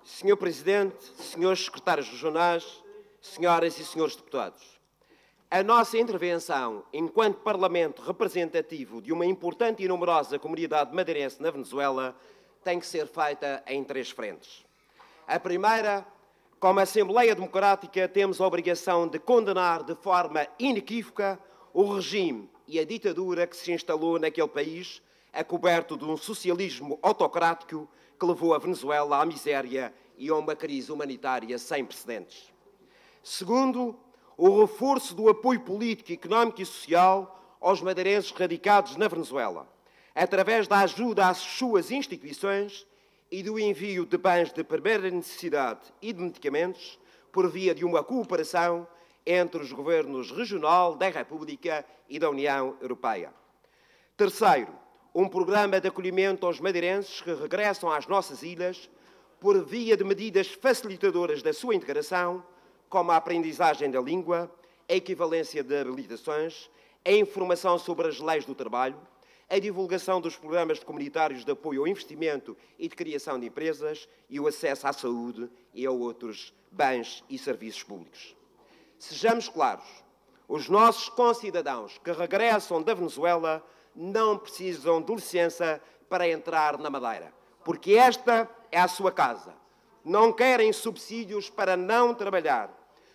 Senhor Presidente, senhores secretários regionais, senhoras e senhores deputados, a nossa intervenção enquanto Parlamento representativo de uma importante e numerosa comunidade madeirense na Venezuela tem que ser feita em três frentes. A primeira, como Assembleia Democrática, temos a obrigação de condenar de forma inequívoca o regime e a ditadura que se instalou naquele país, acoberto de um socialismo autocrático que levou a Venezuela à miséria e a uma crise humanitária sem precedentes. Segundo, o reforço do apoio político, económico e social aos madeirenses radicados na Venezuela, através da ajuda às suas instituições e do envio de bens de primeira necessidade e de medicamentos por via de uma cooperação entre os governos regional, da República e da União Europeia. Terceiro, um programa de acolhimento aos madeirenses que regressam às nossas ilhas por via de medidas facilitadoras da sua integração, como a aprendizagem da língua, a equivalência de habilitações, a informação sobre as leis do trabalho, a divulgação dos programas comunitários de apoio ao investimento e de criação de empresas e o acesso à saúde e a outros bens e serviços públicos. Sejamos claros, os nossos concidadãos que regressam da Venezuela não precisam de licença para entrar na Madeira, porque esta é a sua casa. Não querem subsídios para não trabalhar,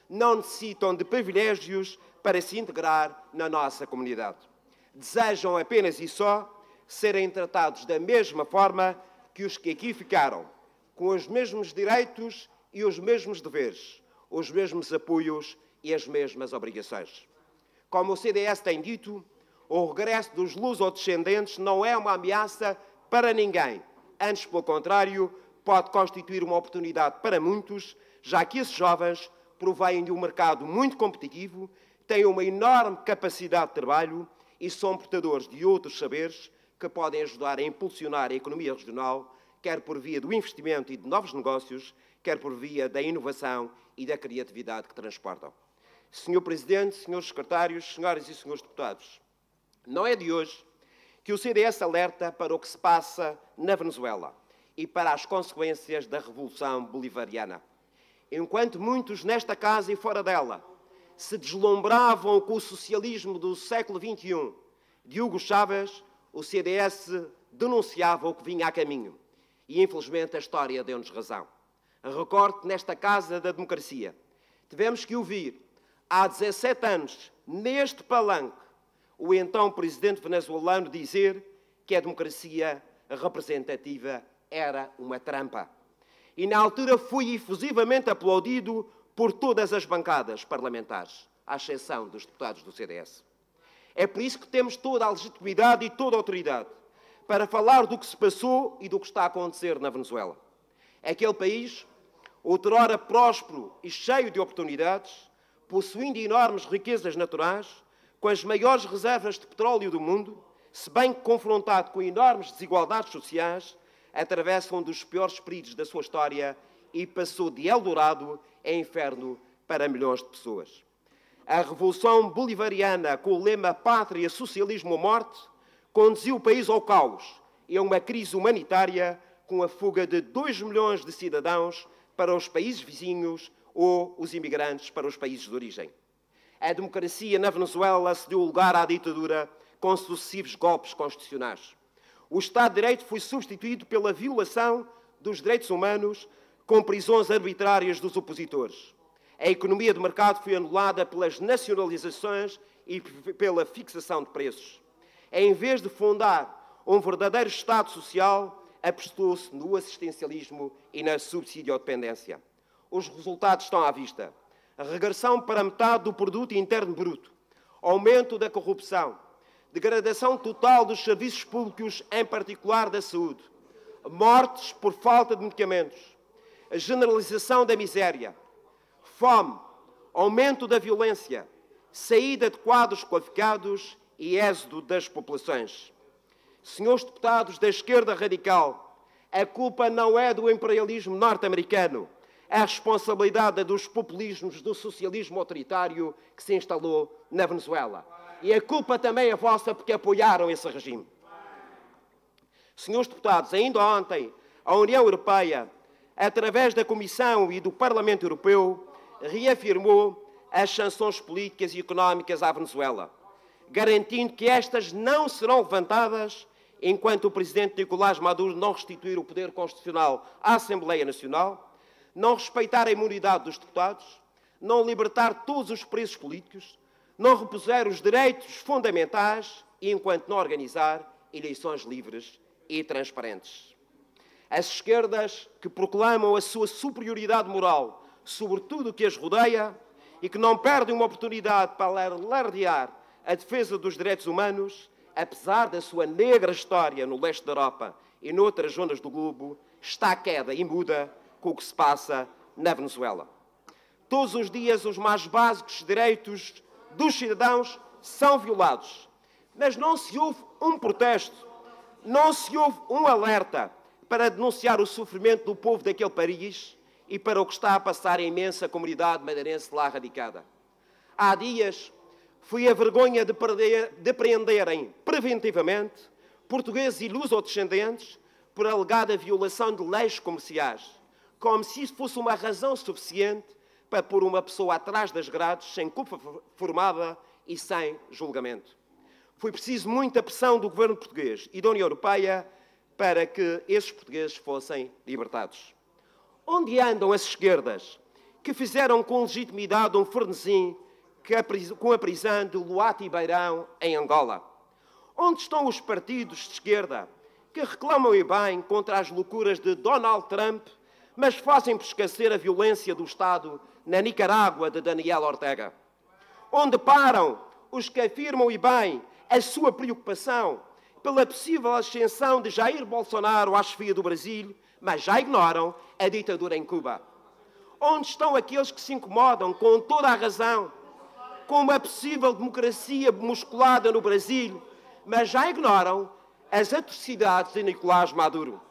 não necessitam de privilégios para se integrar na nossa comunidade. Desejam apenas e só serem tratados da mesma forma que os que aqui ficaram, com os mesmos direitos e os mesmos deveres, os mesmos apoios e as mesmas obrigações. Como o CDS tem dito, o regresso dos lusodescendentes não é uma ameaça para ninguém. Antes, pelo contrário, pode constituir uma oportunidade para muitos, já que esses jovens provêm de um mercado muito competitivo, têm uma enorme capacidade de trabalho e são portadores de outros saberes que podem ajudar a impulsionar a economia regional, quer por via do investimento e de novos negócios, quer por via da inovação e da criatividade que transportam. Senhor Presidente, senhores secretários, senhoras e senhores deputados, não é de hoje que o CDS alerta para o que se passa na Venezuela e para as consequências da Revolução Bolivariana. Enquanto muitos nesta casa e fora dela se deslumbravam com o socialismo do século XXI de Hugo Chávez, o CDS denunciava o que vinha a caminho. E, infelizmente, a história deu-nos razão. Recordo que nesta Casa da Democracia tivemos que ouvir, há 17 anos, neste palanque, o então presidente venezuelano dizer que a democracia representativa era uma trampa. E na altura foi efusivamente aplaudido por todas as bancadas parlamentares, à exceção dos deputados do CDS. É por isso que temos toda a legitimidade e toda a autoridade para falar do que se passou e do que está a acontecer na Venezuela. Aquele país, outrora próspero e cheio de oportunidades, possuindo enormes riquezas naturais, com as maiores reservas de petróleo do mundo, se bem que confrontado com enormes desigualdades sociais, atravessa um dos piores períodos da sua história e passou de Eldorado a inferno para milhões de pessoas. A Revolução Bolivariana, com o lema Pátria, Socialismo ou Morte, conduziu o país ao caos e a uma crise humanitária com a fuga de 2 milhões de cidadãos para os países vizinhos ou os imigrantes para os países de origem. A democracia na Venezuela se deu lugar à ditadura com sucessivos golpes constitucionais. O Estado de Direito foi substituído pela violação dos direitos humanos com prisões arbitrárias dos opositores. A economia de mercado foi anulada pelas nacionalizações e pela fixação de preços. Em vez de fundar um verdadeiro Estado social, apostou-se no assistencialismo e na subsidiodependência. Os resultados estão à vista. A regressão para metade do produto interno bruto, aumento da corrupção, degradação total dos serviços públicos, em particular da saúde, mortes por falta de medicamentos, a generalização da miséria, fome, aumento da violência, saída de quadros qualificados e êxodo das populações. Senhores deputados da esquerda radical, a culpa não é do imperialismo norte-americano. A responsabilidade é dos populismos do socialismo autoritário que se instalou na Venezuela. E a culpa também é vossa porque apoiaram esse regime. Senhores deputados, ainda ontem, a União Europeia através da Comissão e do Parlamento Europeu, reafirmou as sanções políticas e económicas à Venezuela, garantindo que estas não serão levantadas enquanto o presidente Nicolás Maduro não restituir o poder constitucional à Assembleia Nacional, não respeitar a imunidade dos deputados, não libertar todos os presos políticos, não repuser os direitos fundamentais e enquanto não organizar eleições livres e transparentes. As esquerdas que proclamam a sua superioridade moral sobre tudo o que as rodeia e que não perdem uma oportunidade para alardear a defesa dos direitos humanos, apesar da sua negra história no leste da Europa e noutras zonas do globo, está queda e muda com o que se passa na Venezuela. Todos os dias os mais básicos direitos dos cidadãos são violados, mas não se ouve um protesto, não se ouve um alerta para denunciar o sofrimento do povo daquele país e para o que está a passar a imensa comunidade madeirense lá radicada. Há dias foi a vergonha de prenderem preventivamente portugueses e lusodescendentes por alegada violação de leis comerciais, como se isso fosse uma razão suficiente para pôr uma pessoa atrás das grades sem culpa formada e sem julgamento. Foi preciso muita pressão do governo português e da União Europeia para que esses portugueses fossem libertados. Onde andam as esquerdas que fizeram com legitimidade um frenesim com a prisão de Luati Beirão em Angola? Onde estão os partidos de esquerda que reclamam e bem contra as loucuras de Donald Trump, mas fazem por esquecer a violência do Estado na Nicarágua de Daniel Ortega? Onde param os que afirmam e bem a sua preocupação pela possível ascensão de Jair Bolsonaro à chefia do Brasil, mas já ignoram a ditadura em Cuba? Onde estão aqueles que se incomodam, com toda a razão, com uma possível democracia musculada no Brasil, mas já ignoram as atrocidades de Nicolás Maduro?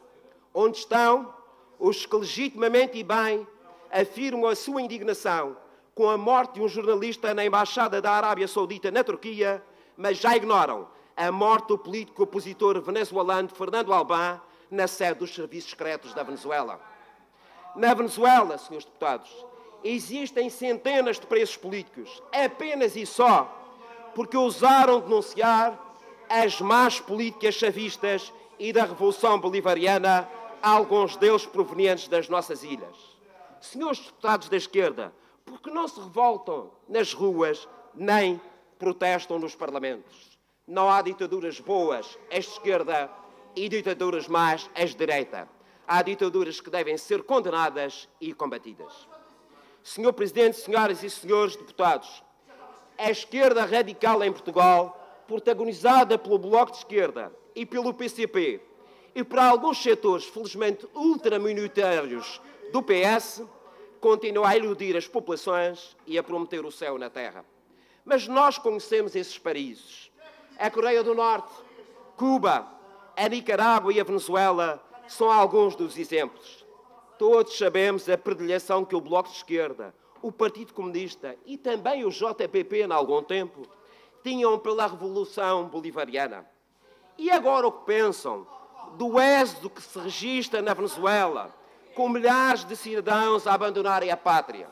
Onde estão os que legitimamente e bem afirmam a sua indignação com a morte de um jornalista na Embaixada da Arábia Saudita na Turquia, mas já ignoram a morte do político opositor venezuelano Fernando Albán na sede dos serviços secretos da Venezuela? Na Venezuela, senhores deputados, existem centenas de presos políticos, apenas e só porque ousaram denunciar as más políticas chavistas e da Revolução Bolivariana, alguns deles provenientes das nossas ilhas. Senhores deputados da esquerda, por que não se revoltam nas ruas nem protestam nos parlamentos? Não há ditaduras boas, as de esquerda, e ditaduras más, as de direita. Há ditaduras que devem ser condenadas e combatidas. Senhor Presidente, senhoras e senhores deputados, a esquerda radical em Portugal, protagonizada pelo Bloco de Esquerda e pelo PCP, e por alguns setores, felizmente ultraminoritários, do PS, continua a iludir as populações e a prometer o céu na terra. Mas nós conhecemos esses países. A Coreia do Norte, Cuba, a Nicarágua e a Venezuela são alguns dos exemplos. Todos sabemos a predileção que o Bloco de Esquerda, o Partido Comunista e também o JPP, há algum tempo, tinham pela Revolução Bolivariana. E agora o que pensam do êxodo que se registra na Venezuela, com milhares de cidadãos a abandonarem a pátria?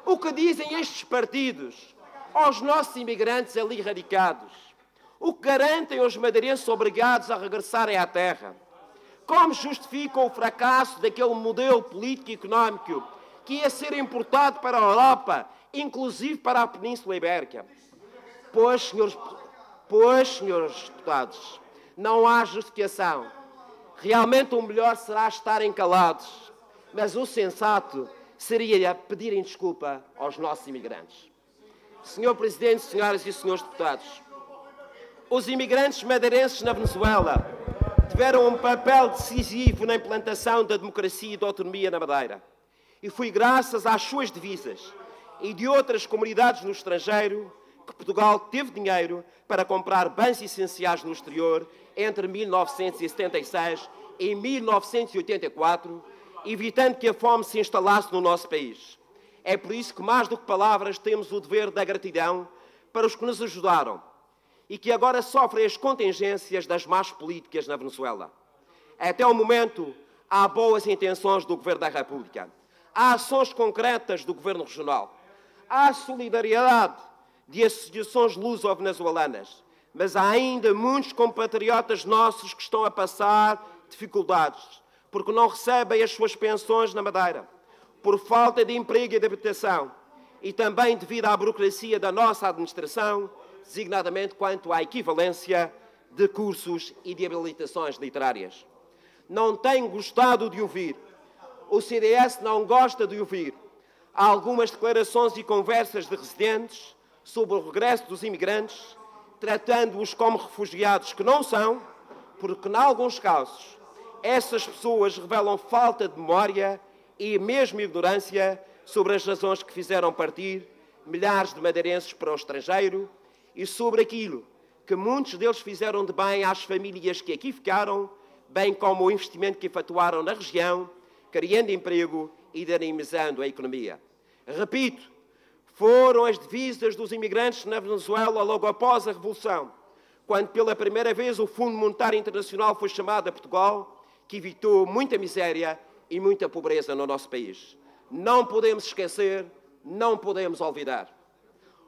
O que dizem estes partidos aos nossos imigrantes ali radicados? O que garantem aos madeirenses obrigados a regressarem à terra? Como justificam o fracasso daquele modelo político e económico que ia ser importado para a Europa, inclusive para a Península Ibérica? Pois, senhores deputados, não há justificação. Realmente o melhor será estarem calados, mas o sensato seria pedirem desculpa aos nossos imigrantes. Senhor Presidente, senhoras e senhores deputados, os imigrantes madeirenses na Venezuela tiveram um papel decisivo na implantação da democracia e da autonomia na Madeira. E foi graças às suas divisas e de outras comunidades no estrangeiro que Portugal teve dinheiro para comprar bens essenciais no exterior entre 1976 e 1984, evitando que a fome se instalasse no nosso país. É por isso que, mais do que palavras, temos o dever da gratidão para os que nos ajudaram e que agora sofrem as contingências das más políticas na Venezuela. Até o momento, há boas intenções do Governo da República, há ações concretas do Governo Regional, há solidariedade de associações luso-venezuelanas, mas há ainda muitos compatriotas nossos que estão a passar dificuldades, porque não recebem as suas pensões na Madeira, por falta de emprego e de habitação, e também devido à burocracia da nossa administração, designadamente quanto à equivalência de cursos e de habilitações literárias. Não tenho gostado de ouvir, o CDS não gosta de ouvir, há algumas declarações e conversas de residentes sobre o regresso dos imigrantes, tratando-os como refugiados que não são, porque, em alguns casos, essas pessoas revelam falta de memória e mesmo ignorância sobre as razões que fizeram partir milhares de madeirenses para o estrangeiro e sobre aquilo que muitos deles fizeram de bem às famílias que aqui ficaram, bem como o investimento que efetuaram na região, criando emprego e dinamizando a economia. Repito, foram as divisas dos imigrantes na Venezuela logo após a Revolução, quando pela primeira vez o Fundo Monetário Internacional foi chamado a Portugal, que evitou muita miséria e muita pobreza no nosso país. Não podemos esquecer, não podemos olvidar.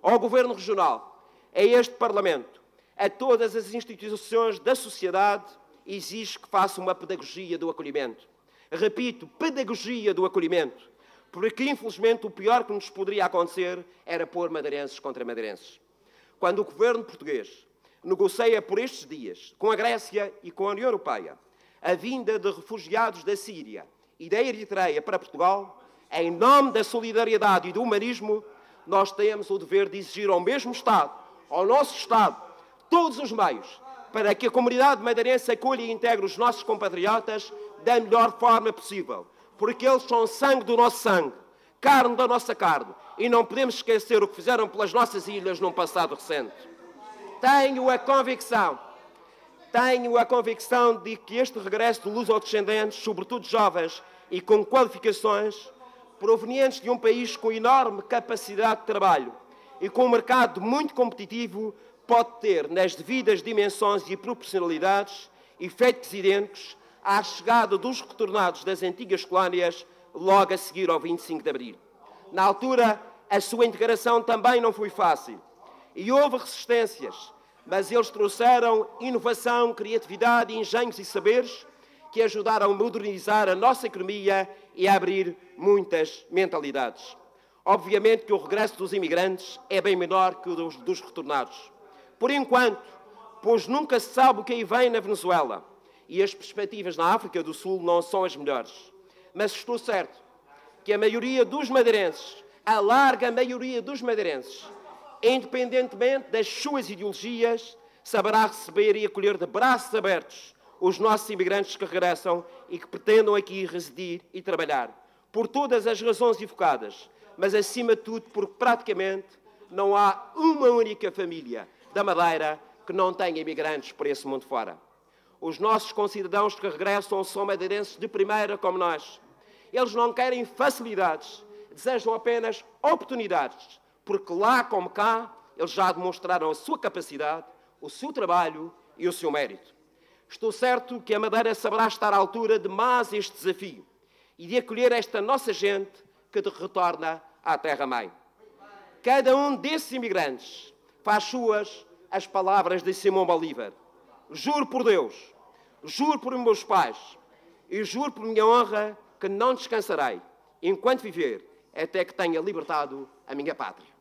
Ao Governo Regional, a este Parlamento, a todas as instituições da sociedade, exige que faça uma pedagogia do acolhimento. Repito, pedagogia do acolhimento, porque infelizmente o pior que nos poderia acontecer era pôr madeirenses contra madeirenses. Quando o Governo português negocia por estes dias, com a Grécia e com a União Europeia, a vinda de refugiados da Síria e da Eritreia para Portugal, em nome da solidariedade e do humanismo, nós temos o dever de exigir ao mesmo Estado, ao nosso Estado, todos os meios para que a comunidade madeirense acolha e integre os nossos compatriotas da melhor forma possível, porque eles são sangue do nosso sangue, carne da nossa carne, e não podemos esquecer o que fizeram pelas nossas ilhas num passado recente. Tenho a convicção de que este regresso de luso-descendentes, sobretudo jovens e com qualificações, provenientes de um país com enorme capacidade de trabalho e com um mercado muito competitivo, pode ter, nas devidas dimensões e proporcionalidades, efeitos idênticos à chegada dos retornados das antigas colónias logo a seguir ao 25 de Abril. Na altura, a sua integração também não foi fácil e houve resistências, mas eles trouxeram inovação, criatividade, engenhos e saberes que ajudaram a modernizar a nossa economia e a abrir muitas mentalidades. Obviamente que o regresso dos imigrantes é bem menor que o dos retornados. Por enquanto, pois nunca se sabe o que aí vem na Venezuela e as perspectivas na África do Sul não são as melhores. Mas estou certo que a maioria dos madeirenses, a larga maioria dos madeirenses, independentemente das suas ideologias, saberá receber e acolher de braços abertos os nossos imigrantes que regressam e que pretendam aqui residir e trabalhar, por todas as razões evocadas, mas acima de tudo porque praticamente não há uma única família da Madeira que não tenha imigrantes por esse mundo fora. Os nossos concidadãos que regressam são madeirenses de primeira como nós. Eles não querem facilidades, desejam apenas oportunidades, porque lá como cá, eles já demonstraram a sua capacidade, o seu trabalho e o seu mérito. Estou certo que a Madeira saberá estar à altura de mais este desafio e de acolher esta nossa gente que retorna à terra-mãe. Cada um desses imigrantes faz suas as palavras de Simão Bolívar. Juro por Deus, juro por meus pais e juro por minha honra que não descansarei, enquanto viver, até que tenha libertado a minha pátria.